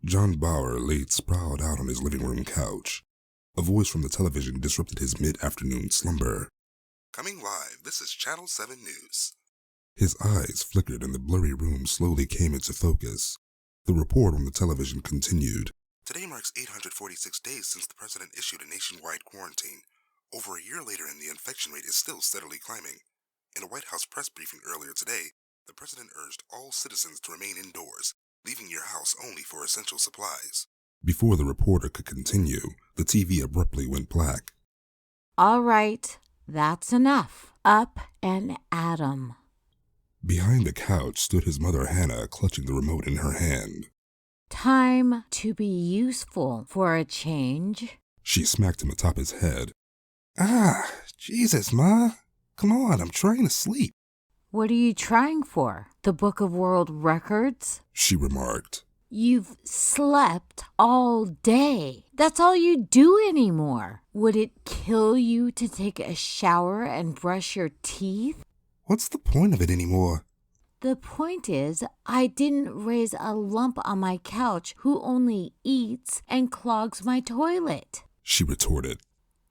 John Bauer laid sprawled out on his living room couch. A voice from the television disrupted his mid-afternoon slumber. Coming live, this is Channel 7 News. His eyes flickered and the blurry room slowly came into focus. The report on the television continued. Today marks 846 days since the president issued a nationwide quarantine. Over a year later and the infection rate is still steadily climbing. In a White House press briefing earlier today, the president urged all citizens to remain indoors, leaving your house only for essential supplies. Before the reporter could continue, the TV abruptly went black. All right, that's enough. Up and at 'em. Behind the couch stood his mother Hannah, clutching the remote in her hand. Time to be useful for a change. She smacked him atop his head. Ah, Jesus, Ma. Come on, I'm trying to sleep. What are you trying for? The Book of World Records? She remarked. You've slept all day. That's all you do anymore. Would it kill you to take a shower and brush your teeth? What's the point of it anymore? The point is, I didn't raise a lump on my couch who only eats and clogs my toilet. She retorted.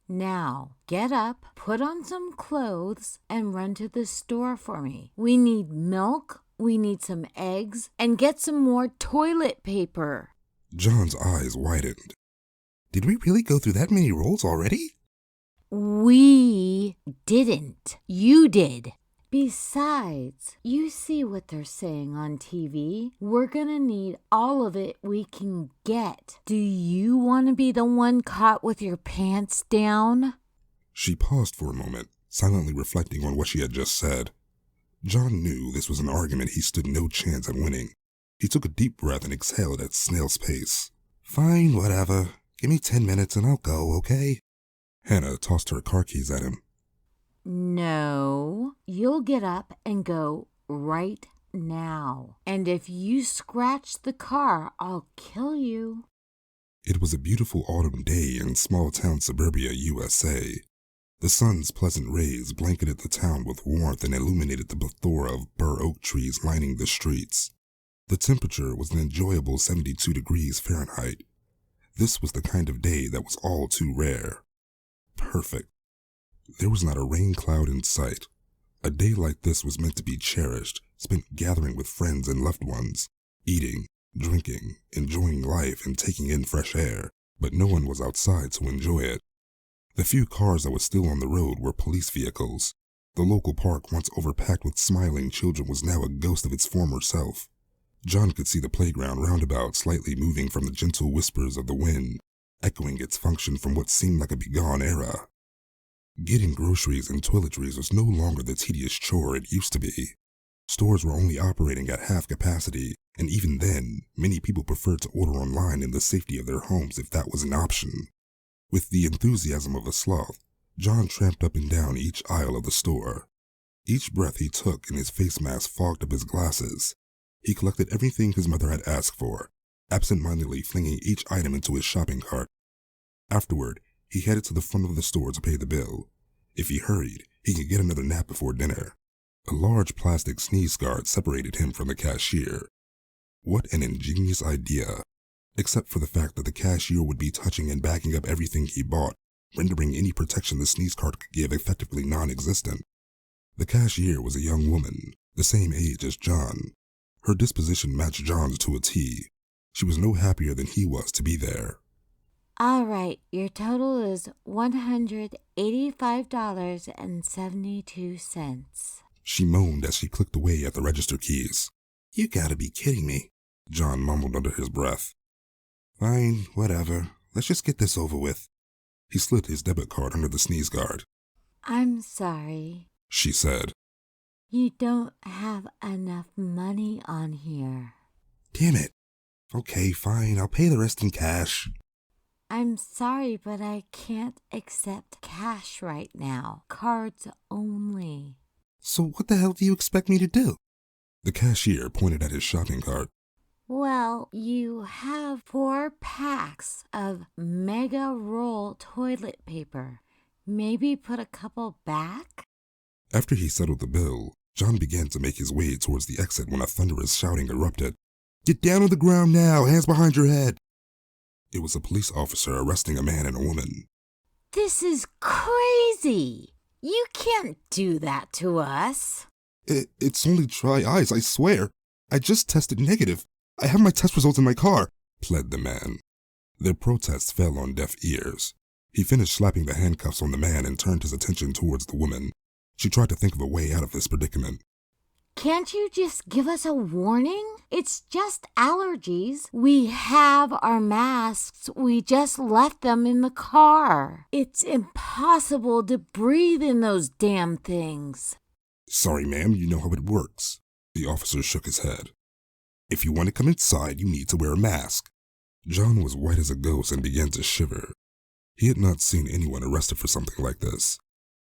Now, get up, put on some clothes, and run to the store for me. We need milk, we need some eggs, and get some more toilet paper. John's eyes widened. Did we really go through that many rolls already? We didn't. You did. Besides, you see what they're saying on TV. We're gonna need all of it we can get. Do you want to be the one caught with your pants down? She paused for a moment, silently reflecting on what she had just said. John knew this was an argument he stood no chance at winning. He took a deep breath and exhaled at snail's pace. Fine, whatever. Give me 10 minutes and I'll go, okay? Hannah tossed her car keys at him. No, you'll get up and go right now. And if you scratch the car, I'll kill you. It was a beautiful autumn day in small-town suburbia, USA. The sun's pleasant rays blanketed the town with warmth and illuminated the plethora of bur oak trees lining the streets. The temperature was an enjoyable 72 degrees Fahrenheit. This was the kind of day that was all too rare. Perfect. There was not a rain cloud in sight. A day like this was meant to be cherished, spent gathering with friends and loved ones, eating, drinking, enjoying life, and taking in fresh air, but no one was outside to enjoy it. The few cars that were still on the road were police vehicles. The local park, once overpacked with smiling children, was now a ghost of its former self. John could see the playground roundabout slightly moving from the gentle whispers of the wind, echoing its function from what seemed like a bygone era. Getting groceries and toiletries was no longer the tedious chore it used to be. Stores were only operating at half capacity, and even then, many people preferred to order online in the safety of their homes if that was an option. With the enthusiasm of a sloth, John tramped up and down each aisle of the store. Each breath he took and his face mask fogged up his glasses. He collected everything his mother had asked for, absent-mindedly flinging each item into his shopping cart. Afterward, he headed to the front of the store to pay the bill. If he hurried, he could get another nap before dinner. A large plastic sneeze guard separated him from the cashier. What an ingenious idea, except for the fact that the cashier would be touching and backing up everything he bought, rendering any protection the sneeze guard could give effectively non-existent. The cashier was a young woman, the same age as John. Her disposition matched John's to a T. She was no happier than he was to be there. All right, your total is $185.72. She moaned as she clicked away at the register keys. You gotta be kidding me, John mumbled under his breath. Fine, whatever. Let's just get this over with. He slid his debit card under the sneeze guard. I'm sorry, She said. You don't have enough money on here. Damn it. Okay, fine. I'll pay the rest in cash. I'm sorry, but I can't accept cash right now. Cards only. So what the hell do you expect me to do? The cashier pointed at his shopping cart. Well, you have 4 packs of mega roll toilet paper. Maybe put a couple back? After he settled the bill, John began to make his way towards the exit when a thunderous shouting erupted. Get down on the ground now, hands behind your head. It was a police officer arresting a man and a woman. This is crazy. You can't do that to us. It's only dry ice, I swear. I just tested negative. I have my test results in my car, pled the man. Their protests fell on deaf ears. He finished slapping the handcuffs on the man and turned his attention towards the woman. She tried to think of a way out of this predicament. Can't you just give us a warning? It's just allergies. We have our masks. We just left them in the car. It's impossible to breathe in those damn things. Sorry, ma'am, you know how it works. The officer shook his head. If you want to come inside, you need to wear a mask. John was white as a ghost and began to shiver. He had not seen anyone arrested for something like this.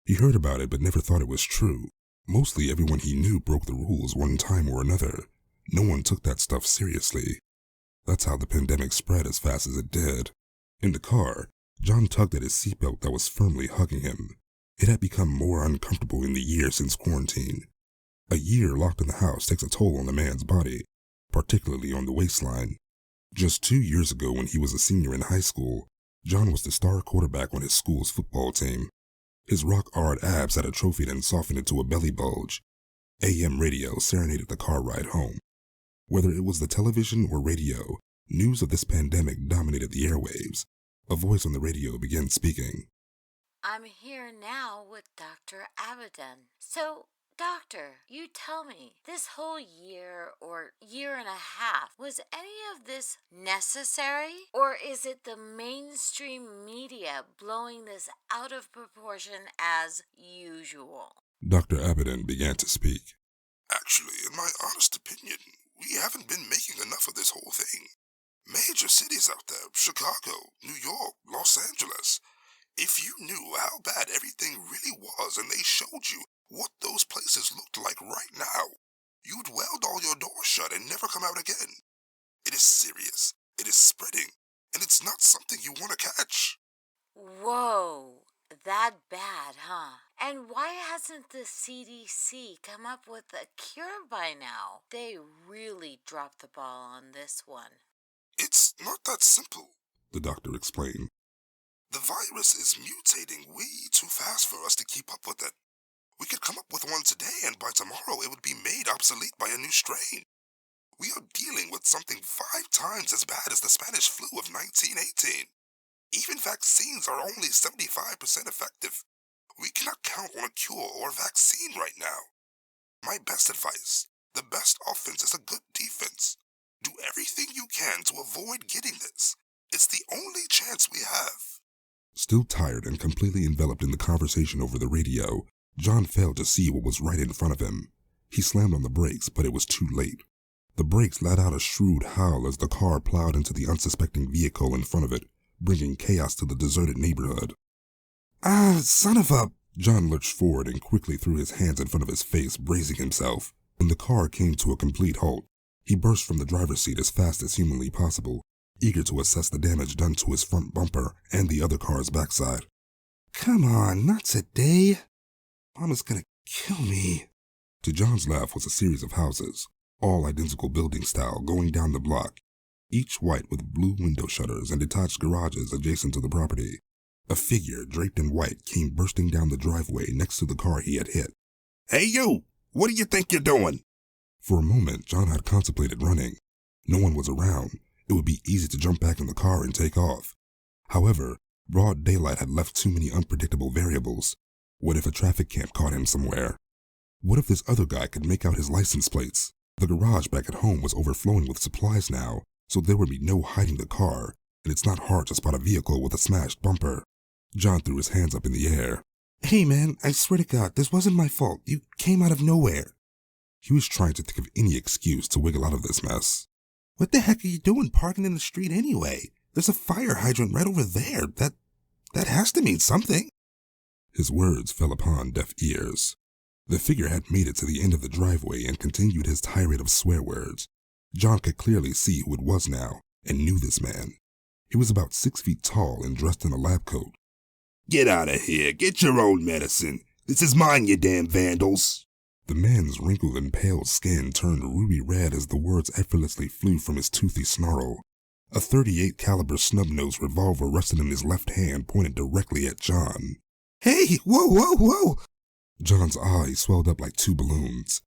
He heard about it but never thought it was true. Mostly everyone he knew broke the rules one time or another. No one took that stuff seriously. That's how the pandemic spread as fast as it did. In the car, John tugged at his seatbelt that was firmly hugging him. It had become more uncomfortable in the year since quarantine. A year locked in the house takes a toll on a man's body, particularly on the waistline. Just 2 years ago, when he was a senior in high school, John was the star quarterback on his school's football team. His rock-hard abs had atrophied and softened into a belly bulge. AM radio serenaded the car ride home. Whether it was the television or radio, news of this pandemic dominated the airwaves. A voice on the radio began speaking. I'm here now with Dr. Abaddon. So, doctor, you tell me, this whole year or year and a half, was any of this necessary? Or is it the mainstream media blowing this out of proportion as usual? Dr. Abaddon began to speak. Actually, in my honest opinion, we haven't been making enough of this whole thing. Major cities out there, Chicago, New York, Los Angeles. If you knew how bad everything really was and they showed you what those places looked like right now, you'd weld all your doors shut and never come out again. It is serious, it is spreading, and it's not something you want to catch. Whoa, that bad, huh? And why hasn't the CDC come up with a cure by now? They really dropped the ball on this one. It's not that simple, the doctor explained. The virus is mutating way too fast for us to keep up with it. We could come up with one today, and by tomorrow it would be made obsolete by a new strain. We are dealing with something 5 times as bad as the Spanish flu of 1918. Even vaccines are only 75% effective. We cannot count on a cure or vaccine right now. My best advice, the best offense is a good defense. Do everything you can to avoid getting this. It's the only chance we have. Still tired and completely enveloped in the conversation over the radio, John failed to see what was right in front of him. He slammed on the brakes, but it was too late. The brakes let out a shrewd howl as the car plowed into the unsuspecting vehicle in front of it, bringing chaos to the deserted neighborhood. Ah, son of a... John lurched forward and quickly threw his hands in front of his face, bracing himself. When the car came to a complete halt, he burst from the driver's seat as fast as humanly possible, eager to assess the damage done to his front bumper and the other car's backside. Come on, not today. Mama's gonna kill me. To John's left was a series of houses, all identical building style, going down the block, each white with blue window shutters and detached garages adjacent to the property. A figure draped in white came bursting down the driveway next to the car he had hit. Hey you! What do you think you're doing? For a moment, John had contemplated running. No one was around. It would be easy to jump back in the car and take off. However, broad daylight had left too many unpredictable variables. What if a traffic camp caught him somewhere? What if this other guy could make out his license plates? The garage back at home was overflowing with supplies now, so there would be no hiding the car, and it's not hard to spot a vehicle with a smashed bumper. John threw his hands up in the air. Hey man, I swear to God, this wasn't my fault. You came out of nowhere. He was trying to think of any excuse to wiggle out of this mess. What the heck are you doing parking in the street anyway? There's a fire hydrant right over there. That has to mean something. His words fell upon deaf ears. The figure had made it to the end of the driveway and continued his tirade of swear words. John could clearly see who it was now and knew this man. He was about 6 feet tall and dressed in a lab coat. Get out of here. Get your own medicine. This is mine, you damn vandals. The man's wrinkled and pale skin turned ruby red as the words effortlessly flew from his toothy snarl. A .38 caliber snub-nosed revolver rested in his left hand, pointed directly at John. "Hey, whoa, whoa, whoa!" John's eyes swelled up like two balloons.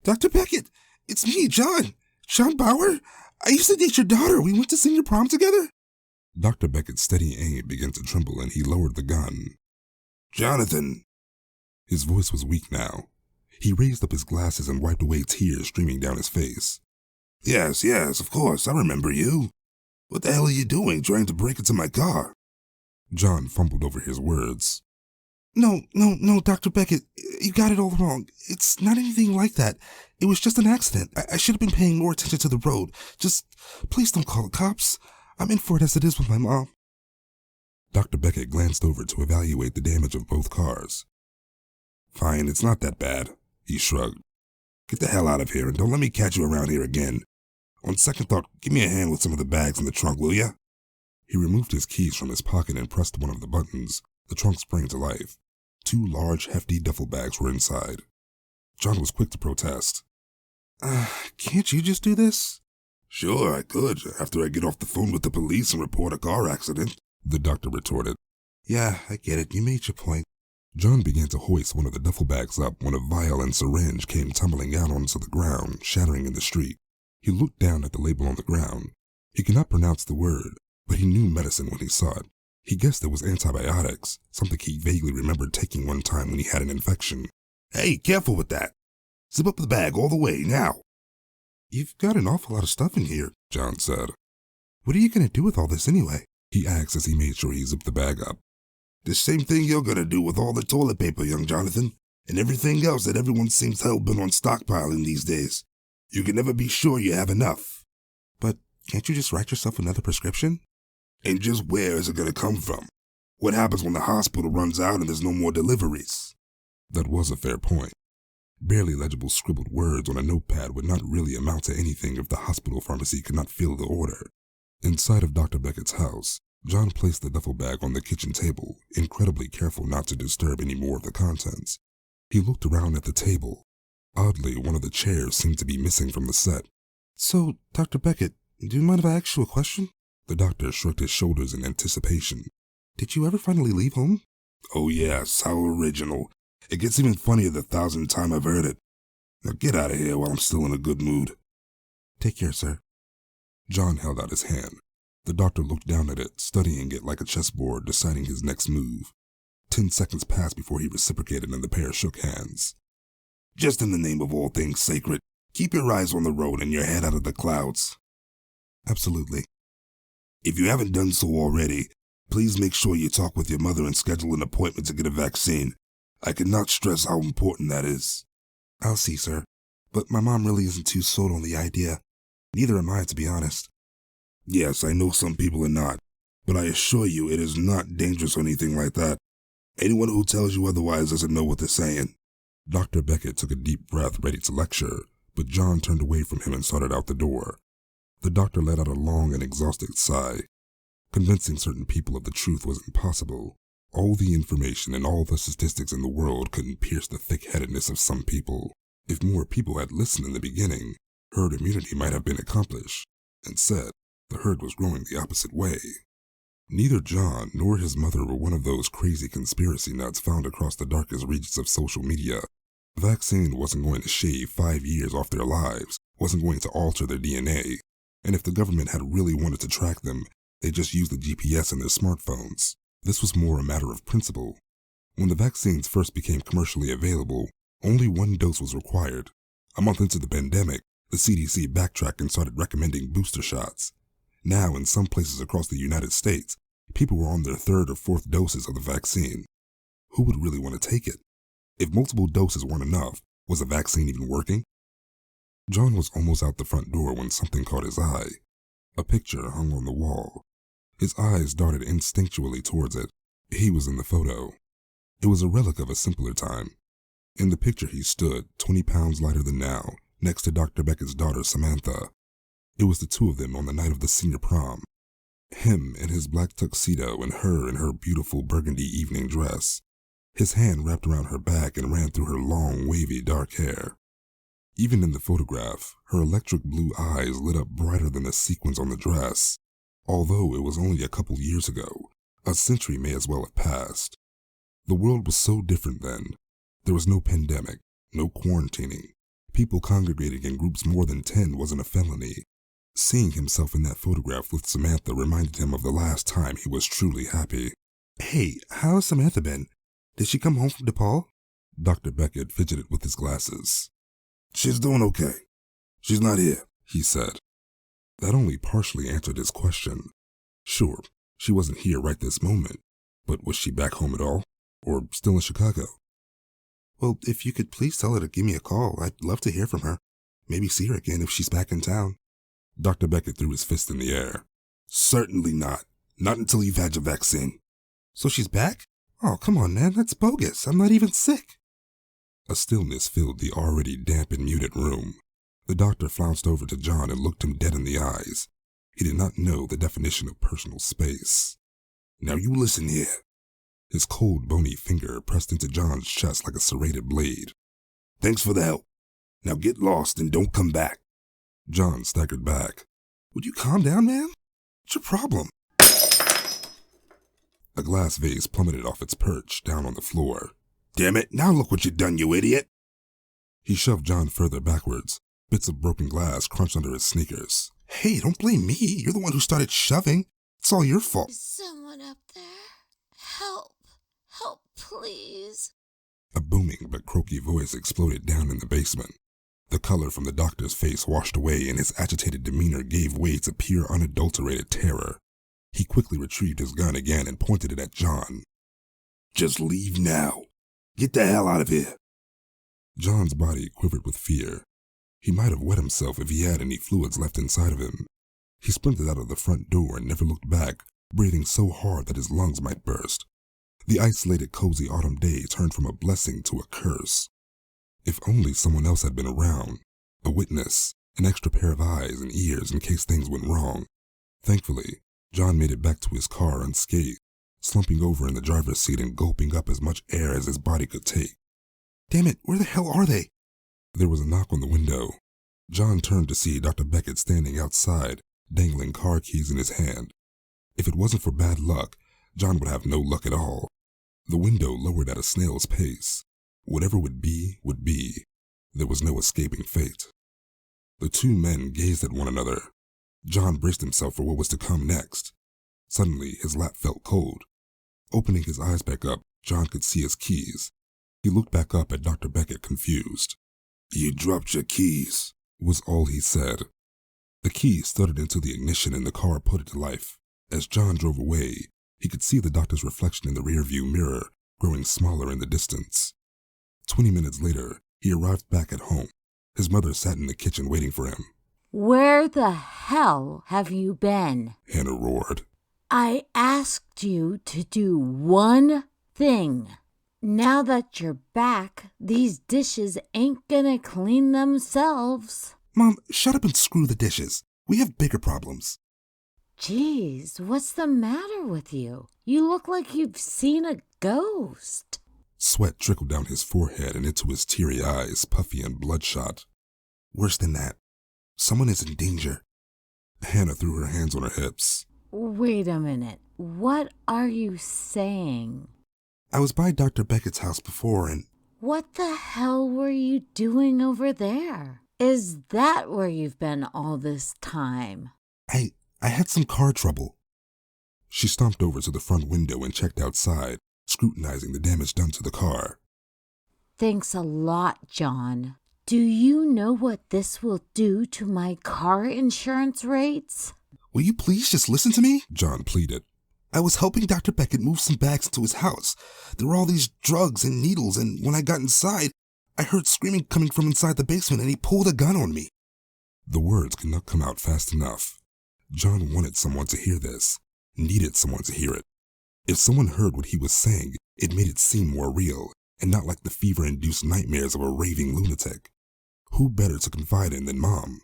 "Dr. Beckett, it's me, John. John Bauer. I used to date your daughter. We went to senior prom together." Dr. Beckett's steady aim began to tremble and he lowered the gun. "Jonathan." His voice was weak now. He raised up his glasses and wiped away tears streaming down his face. Yes, of course, I remember you. What the hell are you doing, trying to break into my car?" John fumbled over his words. No, Dr. Beckett, you got it all wrong. It's not anything like that. It was just an accident. I should have been paying more attention to the road. Just, please don't call the cops. I'm in for it as it is with my mom." Dr. Beckett glanced over to evaluate the damage of both cars. "Fine, it's not that bad," he shrugged. "Get the hell out of here and don't let me catch you around here again. On second thought, give me a hand with some of the bags in the trunk, will ya?" He removed his keys from his pocket and pressed one of the buttons. The trunk sprang to life. 2 large, hefty duffel bags were inside. John was quick to protest. Can't you just do this?" "Sure, I could, after I get off the phone with the police and report a car accident," the doctor retorted. "Yeah, I get it. You made your point." John began to hoist one of the duffel bags up when a vial and syringe came tumbling out onto the ground, shattering in the street. He looked down at the label on the ground. He could not pronounce the word, but he knew medicine when he saw it. He guessed it was antibiotics, something he vaguely remembered taking one time when he had an infection. "Hey, careful with that. Zip up the bag all the way, now." "You've got an awful lot of stuff in here," John said. "What are you going to do with all this anyway?" he asked as he made sure he zipped the bag up. "The same thing you're going to do with all the toilet paper, young Jonathan, and everything else that everyone seems hell-bent on stockpiling these days. You can never be sure you have enough." "But can't you just write yourself another prescription?" "And just where is it going to come from? What happens when the hospital runs out and there's no more deliveries?" That was a fair point. Barely legible scribbled words on a notepad would not really amount to anything if the hospital pharmacy could not fill the order. Inside of Dr. Beckett's house, John placed the duffel bag on the kitchen table, incredibly careful not to disturb any more of the contents. He looked around at the table. Oddly, one of the chairs seemed to be missing from the set. "So, Dr. Beckett, do you mind if I ask you a question?" The doctor shrugged his shoulders in anticipation. "Did you ever finally leave home?" "Oh yes, how original. It gets even funnier the 1,000th time I've heard it. Now get out of here while I'm still in a good mood." "Take care, sir." John held out his hand. The doctor looked down at it, studying it like a chessboard, deciding his next move. 10 seconds passed before he reciprocated and the pair shook hands. "Just in the name of all things sacred, keep your eyes on the road and your head out of the clouds." "Absolutely." "If you haven't done so already, please make sure you talk with your mother and schedule an appointment to get a vaccine. I cannot stress how important that is." "I'll see, sir. But my mom really isn't too sold on the idea. Neither am I, to be honest." "Yes, I know some people are not, but I assure you it is not dangerous or anything like that. Anyone who tells you otherwise doesn't know what they're saying." Dr. Beckett took a deep breath, ready to lecture, but John turned away from him and started out the door. The doctor let out a long and exhausted sigh. Convincing certain people of the truth was impossible. All the information and all the statistics in the world couldn't pierce the thick-headedness of some people. If more people had listened in the beginning, herd immunity might have been accomplished. Instead, the herd was growing the opposite way. Neither John nor his mother were one of those crazy conspiracy nuts found across the darkest regions of social media. The vaccine wasn't going to shave 5 years off their lives, wasn't going to alter their DNA, and if the government had really wanted to track them, they just used the GPS in their smartphones. This was more a matter of principle. When the vaccines first became commercially available, only 1 dose was required. A month into the pandemic, the CDC backtracked and started recommending booster shots. Now, in some places across the United States, people were on their 3rd or 4th doses of the vaccine. Who would really want to take it? If multiple doses weren't enough, was the vaccine even working? John was almost out the front door when something caught his eye. A picture hung on the wall. His eyes darted instinctually towards it. He was in the photo. It was a relic of a simpler time. In the picture he stood, 20 pounds lighter than now, next to Dr. Beckett's daughter Samantha. It was the two of them on the night of the senior prom. Him in his black tuxedo and her in her beautiful burgundy evening dress. His hand wrapped around her back and ran through her long, wavy, dark hair. Even in the photograph, her electric blue eyes lit up brighter than the sequins on the dress. Although it was only a couple years ago, a century may as well have passed. The world was so different then. There was no pandemic, no quarantining. People congregating in groups more than 10 wasn't a felony. Seeing himself in that photograph with Samantha reminded him of the last time he was truly happy. "Hey, how's Samantha been? Did she come home from DePaul?" Dr. Beckett fidgeted with his glasses. "She's doing okay. She's not here," he said. That only partially answered his question. Sure, she wasn't here right this moment, but was she back home at all? Or still in Chicago? "Well, if you could please tell her to give me a call, I'd love to hear from her. Maybe see her again if she's back in town." Dr. Beckett threw his fist in the air. "Certainly not. Not until you've had your vaccine." "So she's back? Oh, come on, man, that's bogus. I'm not even sick." A stillness filled the already damp and muted room. The doctor flounced over to John and looked him dead in the eyes. He did not know the definition of personal space. "Now you listen here." His cold, bony finger pressed into John's chest like a serrated blade. "Thanks for the help. Now get lost and don't come back." John staggered back. "Would you calm down, man? What's your problem?" A glass vase plummeted off its perch down on the floor. "Damn it, now look what you've done, you idiot!" He shoved John further backwards. Bits of broken glass crunched under his sneakers. "Hey, don't blame me. You're the one who started shoving. It's all your fault." "Is someone up there? Help. Help, please." A booming but croaky voice exploded down in the basement. The color from the doctor's face washed away and his agitated demeanor gave way to pure unadulterated terror. He quickly retrieved his gun again and pointed it at John. "Just leave now. Get the hell out of here." John's body quivered with fear. He might have wet himself if he had any fluids left inside of him. He sprinted out of the front door and never looked back, breathing so hard that his lungs might burst. The isolated, cozy autumn day turned from a blessing to a curse. If only someone else had been around, a witness, an extra pair of eyes and ears in case things went wrong. Thankfully, John made it back to his car unscathed, slumping over in the driver's seat and gulping up as much air as his body could take. "Damn it, where the hell are they?" There was a knock on the window. John turned to see Dr. Beckett standing outside, dangling car keys in his hand. If it wasn't for bad luck, John would have no luck at all. The window lowered at a snail's pace. Whatever would be, would be. There was no escaping fate. The two men gazed at one another. John braced himself for what was to come next. Suddenly, his lap felt cold. Opening his eyes back up, John could see his keys. He looked back up at Dr. Beckett, confused. "You dropped your keys," was all he said. The key stuttered into the ignition and the car put it to life. As John drove away, he could see the doctor's reflection in the rearview mirror growing smaller in the distance. 20 minutes later, he arrived back at home. His mother sat in the kitchen waiting for him. "Where the hell have you been?" Hannah roared. "I asked you to do one thing. Now that you're back, these dishes ain't gonna clean themselves." "Mom, shut up and screw the dishes. We have bigger problems." "Geez, what's the matter with you? You look like you've seen a ghost." Sweat trickled down his forehead and into his teary eyes, puffy and bloodshot. "Worse than that. Someone is in danger." Hannah threw her hands on her hips. "Wait a minute. What are you saying?" "I was by Dr. Beckett's house before and—" "What the hell were you doing over there? Is that where you've been all this time?" I had some car trouble." She stomped over to the front window and checked outside, scrutinizing the damage done to the car. "Thanks a lot, John. Do you know what this will do to my car insurance rates?" "Will you please just listen to me?" John pleaded. "I was helping Dr. Beckett move some bags into his house. There were all these drugs and needles, and when I got inside, I heard screaming coming from inside the basement, and he pulled a gun on me." The words could not come out fast enough. John wanted someone to hear this, needed someone to hear it. If someone heard what he was saying, it made it seem more real, and not like the fever-induced nightmares of a raving lunatic. Who better to confide in than Mom?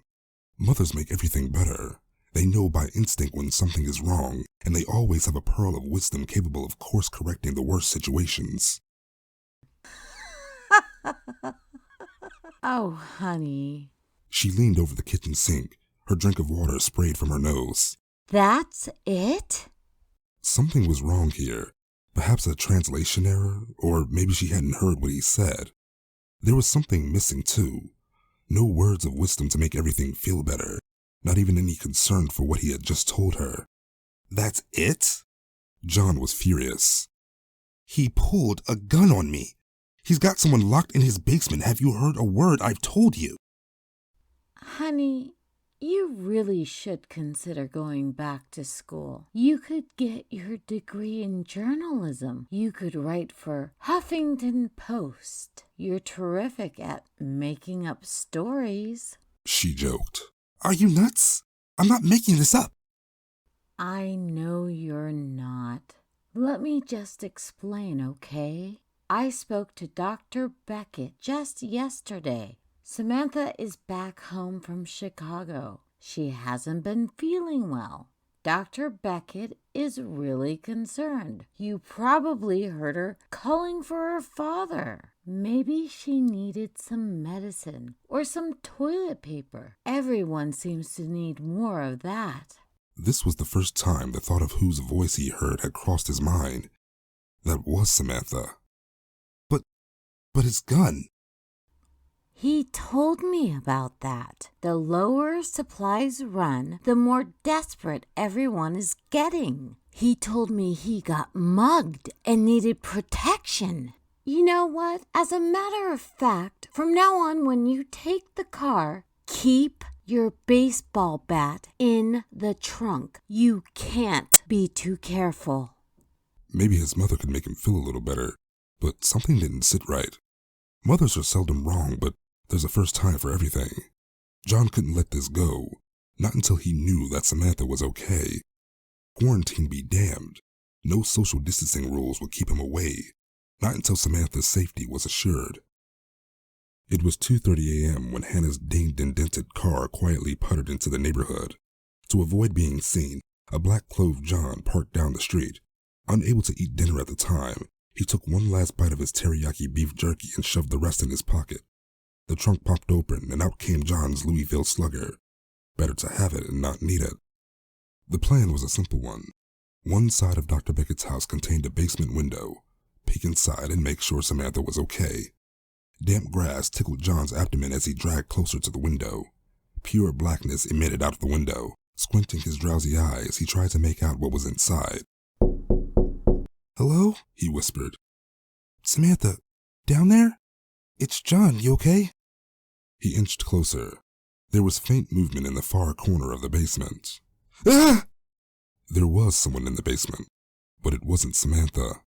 Mothers make everything better. They know by instinct when something is wrong, and they always have a pearl of wisdom capable of course-correcting the worst situations. Oh, honey. She leaned over the kitchen sink, her drink of water sprayed from her nose. That's it? Something was wrong here. Perhaps a translation error, or maybe she hadn't heard what he said. There was something missing too. No words of wisdom to make everything feel better. Not even any concern for what he had just told her. That's it? John was furious. He pulled a gun on me. He's got someone locked in his basement. Have you heard a word I've told you? Honey, you really should consider going back to school. You could get your degree in journalism. You could write for Huffington Post. You're terrific at making up stories. She joked. Are you nuts? I'm not making this up. I know you're not. Let me just explain, okay? I spoke to Dr. Beckett just yesterday. Samantha is back home from Chicago. She hasn't been feeling well. Dr. Beckett is really concerned. You probably heard her calling for her father. Maybe she needed some medicine or some toilet paper. Everyone seems to need more of that. This was the first time the thought of whose voice he heard had crossed his mind. That was Samantha. But his gun. He told me about that. The lower supplies run, the more desperate everyone is getting. He told me he got mugged and needed protection. You know what? As a matter of fact, from now on when you take the car, keep your baseball bat in the trunk. You can't be too careful. Maybe his mother could make him feel a little better, but something didn't sit right. Mothers are seldom wrong, but there's a first time for everything. John couldn't let this go, not until he knew that Samantha was okay. Quarantine be damned. No social distancing rules would keep him away, not until Samantha's safety was assured. It was 2:30 a.m. when Hannah's dinged and dented car quietly puttered into the neighborhood. To avoid being seen, a black-clothed John parked down the street. Unable to eat dinner at the time, he took one last bite of his teriyaki beef jerky and shoved the rest in his pocket. The trunk popped open and out came John's Louisville Slugger. Better to have it and not need it. The plan was a simple one. One side of Dr. Beckett's house contained a basement window. Peek inside and make sure Samantha was okay. Damp grass tickled John's abdomen as he dragged closer to the window. Pure blackness emitted out of the window. Squinting his drowsy eyes, he tried to make out what was inside. "Hello?" he whispered. "Samantha, down there? It's John, you okay?" He inched closer. There was faint movement in the far corner of the basement. Ah! There was someone in the basement, but it wasn't Samantha.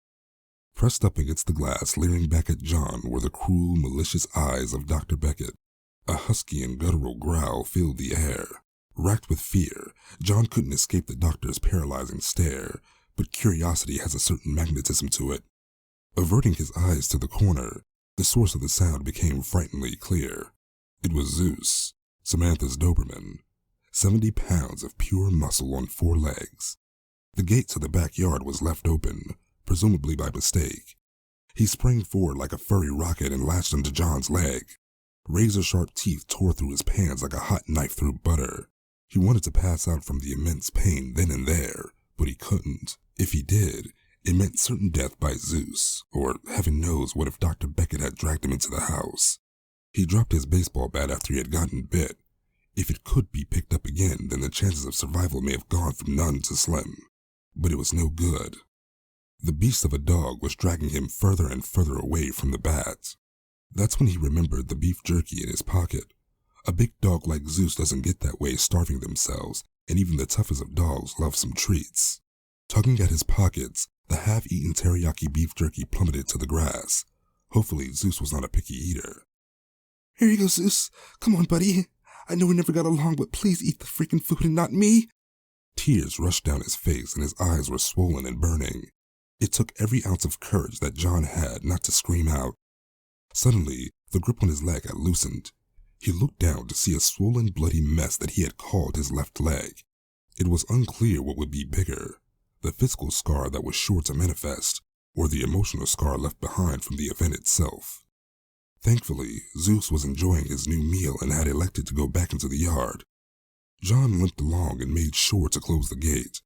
Pressed up against the glass, leering back at John, were the cruel, malicious eyes of Dr. Beckett. A husky and guttural growl filled the air. Racked with fear, John couldn't escape the doctor's paralyzing stare, but curiosity has a certain magnetism to it. Averting his eyes to the corner, the source of the sound became frighteningly clear. It was Zeus, Samantha's Doberman. 70 pounds of pure muscle on 4 legs. The gate to the backyard was left open, presumably by mistake. He sprang forward like a furry rocket and latched onto John's leg. Razor-sharp teeth tore through his pants like a hot knife through butter. He wanted to pass out from the immense pain then and there, but he couldn't. If he did, it meant certain death by Zeus, or heaven knows what if Dr. Beckett had dragged him into the house. He dropped his baseball bat after he had gotten bit. If it could be picked up again, then the chances of survival may have gone from none to slim. But it was no good. The beast of a dog was dragging him further and further away from the bat. That's when he remembered the beef jerky in his pocket. A big dog like Zeus doesn't get that way starving themselves, and even the toughest of dogs love some treats. Tugging at his pockets, the half-eaten teriyaki beef jerky plummeted to the grass. Hopefully Zeus was not a picky eater. "Here you go, Zeus. Come on, buddy. I know we never got along, but please eat the freaking food and not me." Tears rushed down his face and his eyes were swollen and burning. It took every ounce of courage that John had not to scream out. Suddenly, the grip on his leg had loosened. He looked down to see a swollen, bloody mess that he had called his left leg. It was unclear what would be bigger, the physical scar that was sure to manifest, or the emotional scar left behind from the event itself. Thankfully, Zeus was enjoying his new meal and had elected to go back into the yard. John limped along and made sure to close the gate.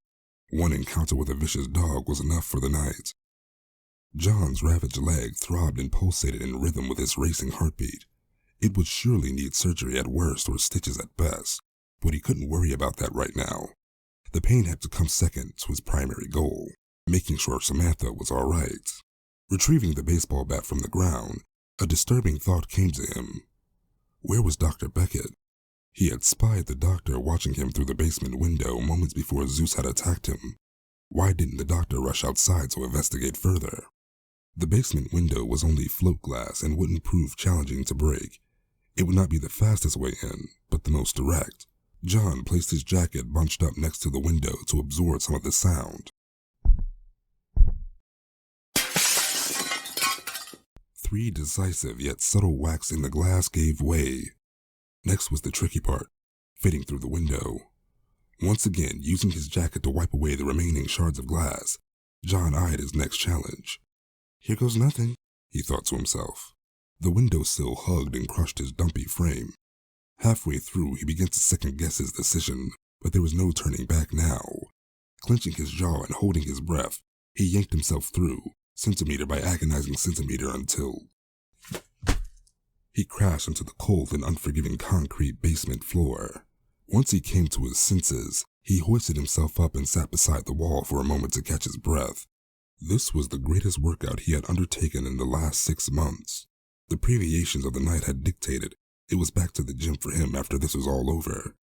One encounter with a vicious dog was enough for the night. John's ravaged leg throbbed and pulsated in rhythm with his racing heartbeat. It would surely need surgery at worst or stitches at best, but he couldn't worry about that right now. The pain had to come second to his primary goal, making sure Samantha was all right. Retrieving the baseball bat from the ground, a disturbing thought came to him. Where was Dr. Beckett? He had spied the doctor watching him through the basement window moments before Zeus had attacked him. Why didn't the doctor rush outside to investigate further? The basement window was only float glass and wouldn't prove challenging to break. It would not be the fastest way in, but the most direct. John placed his jacket bunched up next to the window to absorb some of the sound. 3 decisive yet subtle whacks in the glass gave way. Next was the tricky part, fitting through the window. Once again, using his jacket to wipe away the remaining shards of glass, John eyed his next challenge. Here goes nothing, he thought to himself. The windowsill hugged and crushed his dumpy frame. Halfway through, he began to second-guess his decision, but there was no turning back now. Clenching his jaw and holding his breath, he yanked himself through, centimeter by agonizing centimeter, until he crashed into the cold and unforgiving concrete basement floor. Once he came to his senses, he hoisted himself up and sat beside the wall for a moment to catch his breath. This was the greatest workout he had undertaken in the last 6 months. The abbreviations of the night had dictated it was back to the gym for him after this was all over.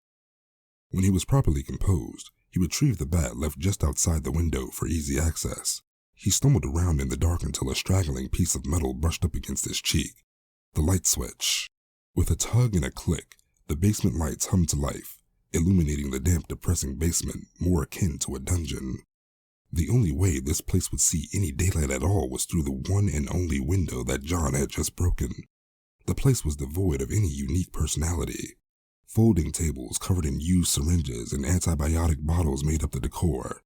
When he was properly composed, he retrieved the bat left just outside the window for easy access. He stumbled around in the dark until a straggling piece of metal brushed up against his cheek. The light switch. With a tug and a click, the basement lights hummed to life, illuminating the damp, depressing basement more akin to a dungeon. The only way this place would see any daylight at all was through the one and only window that John had just broken. The place was devoid of any unique personality. Folding tables covered in used syringes and antibiotic bottles made up the decor.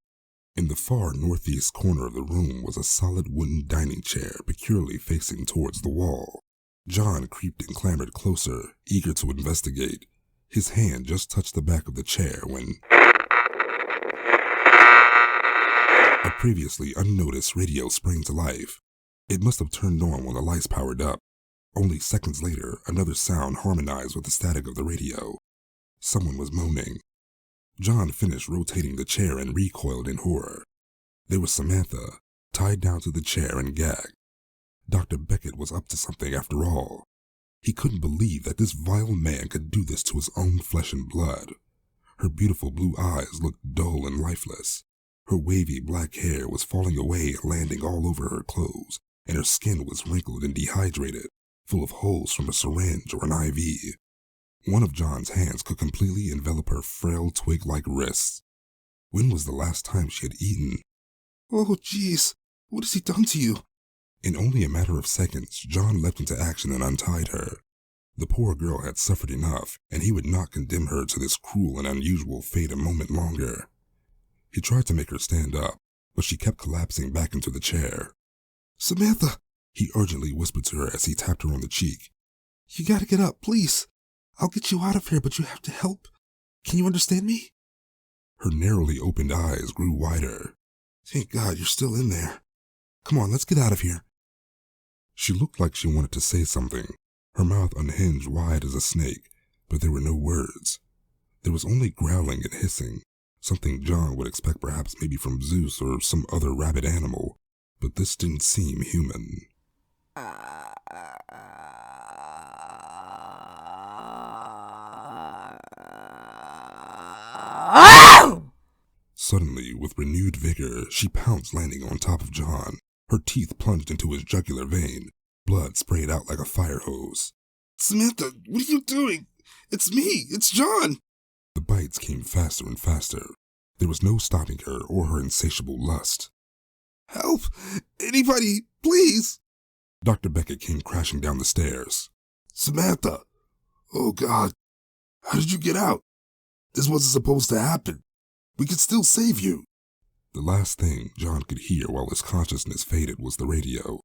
In the far northeast corner of the room was a solid wooden dining chair peculiarly facing towards the wall. John creeped and clambered closer, eager to investigate. His hand just touched the back of the chair when a previously unnoticed radio sprang to life. It must have turned on when the lights powered up. Only seconds later, another sound harmonized with the static of the radio. Someone was moaning. John finished rotating the chair and recoiled in horror. There was Samantha, tied down to the chair and gagged. Dr. Beckett was up to something after all. He couldn't believe that this vile man could do this to his own flesh and blood. Her beautiful blue eyes looked dull and lifeless. Her wavy black hair was falling away and landing all over her clothes, and her skin was wrinkled and dehydrated, full of holes from a syringe or an IV. One of John's hands could completely envelop her frail twig-like wrists. When was the last time she had eaten? Oh, jeez, what has he done to you? In only a matter of seconds, John leapt into action and untied her. The poor girl had suffered enough, and he would not condemn her to this cruel and unusual fate a moment longer. He tried to make her stand up, but she kept collapsing back into the chair. Samantha, he urgently whispered to her as he tapped her on the cheek. You gotta get up, please. I'll get you out of here, but you have to help. Can you understand me? Her narrowly opened eyes grew wider. Thank God you're still in there. Come on, let's get out of here. She looked like she wanted to say something, her mouth unhinged wide as a snake, but there were no words. There was only growling and hissing, something John would expect perhaps maybe from Zeus or some other rabid animal, but this didn't seem human. Suddenly, with renewed vigor, she pounced, landing on top of John. Her teeth plunged into his jugular vein. Blood sprayed out like a fire hose. Samantha, what are you doing? It's me! It's John! The bites came faster and faster. There was no stopping her or her insatiable lust. Help! Anybody, please! Dr. Beckett came crashing down the stairs. Samantha! Oh, God. How did you get out? This wasn't supposed to happen. We could still save you. The last thing John could hear while his consciousness faded was the radio.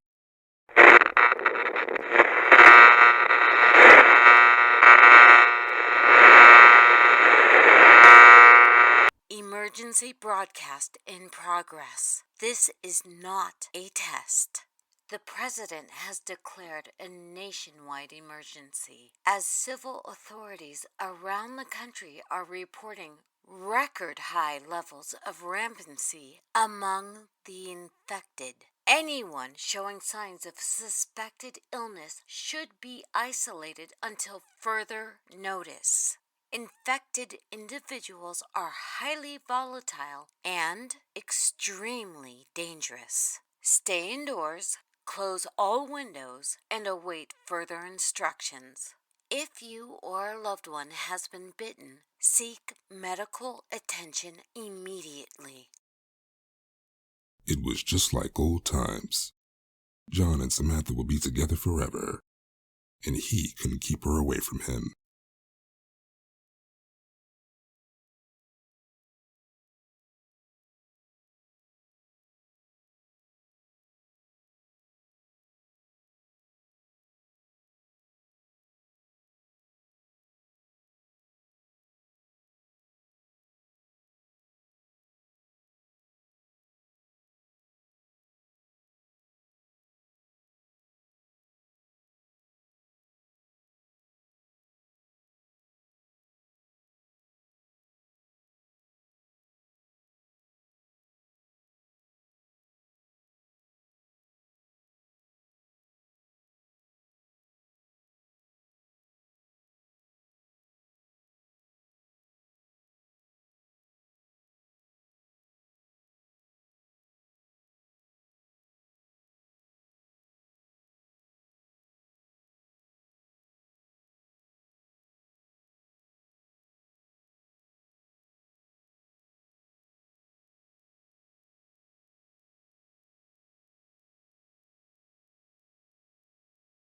emergency broadcast in progress. This is not a test. The President has declared a nationwide emergency as civil authorities around the country are reporting record high levels of rampancy among the infected. Anyone showing signs of suspected illness should be isolated until further notice. Infected individuals are highly volatile and extremely dangerous. Stay indoors, close all windows, and await further instructions. If you or a loved one has been bitten, seek medical attention immediately. It was just like old times. John and Samantha would be together forever, and he couldn't keep her away from him.